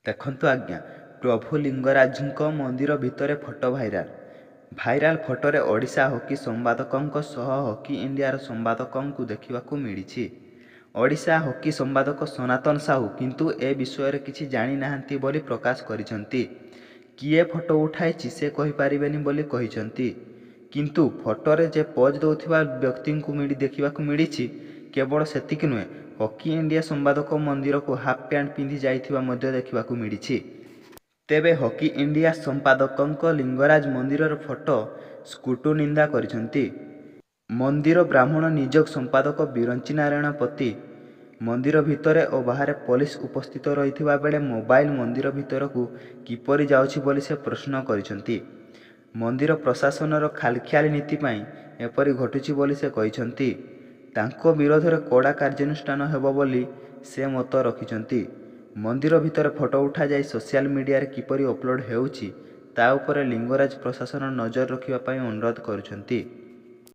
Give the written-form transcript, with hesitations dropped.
ଦେଖନ୍ତୁ ଆଜ୍ଞା, ପ୍ରଭୁ ଲିଙ୍ଗରାଜଙ୍କ ମନ୍ଦିର ଭିତରେ ଫଟୋ ଭାଇରାଲ ଫଟୋରେ ଓଡ଼ିଶା ହକି ସମ୍ପାଦକଙ୍କ ସହ ହକି ଇଣ୍ଡିଆର ସମ୍ପାଦକଙ୍କୁ ଦେଖିବାକୁ ମିଳିଛି। ଓଡ଼ିଶା ହକି ସମ୍ପାଦକ ସନାତନ ସାହୁ କିନ୍ତୁ ଏ ବିଷୟରେ କିଛି ଜାଣିନାହାନ୍ତି ବୋଲି ପ୍ରକାଶ କରିଛନ୍ତି। କିଏ ଫଟୋ ଉଠାଇଛି ସେ କହିପାରିବେନି ବୋଲି କହିଛନ୍ତି। କିନ୍ତୁ ଫଟୋରେ ଯେ ପୋଜ୍ ଦେଉଥିବା ବ୍ୟକ୍ତିଙ୍କୁ ଦେଖିବାକୁ ମିଳିଛି। କେବଳ ସେତିକି ନୁହେଁ, ହକି ଇଣ୍ଡିଆ ସମ୍ପାଦକ ମନ୍ଦିରକୁ ହାଫ୍ ପ୍ୟାଣ୍ଟ ପିନ୍ଧି ଯାଇଥିବା ମଧ୍ୟ ଦେଖିବାକୁ ମିଳିଛି। ତେବେ ହକି ଇଣ୍ଡିଆ ସମ୍ପାଦକଙ୍କ ଲିଙ୍ଗରାଜ ମନ୍ଦିରର ଫଟୋ ସ୍କୁଟୁ ନିନ୍ଦା କରିଛନ୍ତି। ମନ୍ଦିର ବ୍ରାହ୍ମଣ ନିଯୋଗ ସମ୍ପାଦକ ବିରଞ୍ଚି ନାରାୟଣ ପତି ମନ୍ଦିର ଭିତରେ ଓ ବାହାରେ ପୋଲିସ ଉପସ୍ଥିତ ରହିଥିବା ବେଳେ ମୋବାଇଲ ମନ୍ଦିର ଭିତରକୁ କିପରି ଯାଉଛି ବୋଲି ସେ ପ୍ରଶ୍ନ କରିଛନ୍ତି। ମନ୍ଦିର ପ୍ରଶାସନର ଖାମଖିଆଲି ନୀତି ପାଇଁ ଏପରି ଘଟୁଛି ବୋଲି ସେ କହିଛନ୍ତି। ତାଙ୍କ ବିରୋଧରେ କଡ଼ା କାର୍ଯ୍ୟାନୁଷ୍ଠାନ ହେବ ବୋଲି ସେ ମତ ରଖିଛନ୍ତି। ମନ୍ଦିର ଭିତରେ ଫଟୋ ଉଠାଯାଇ ସୋସିଆଲ ମିଡ଼ିଆରେ କିପରି ଅପଲୋଡ଼ ହେଉଛି ତା ଉପରେ ଲିଙ୍ଗରାଜ ପ୍ରଶାସନ ନଜର ରଖିବା ପାଇଁ ଅନୁରୋଧ କରିଛନ୍ତି।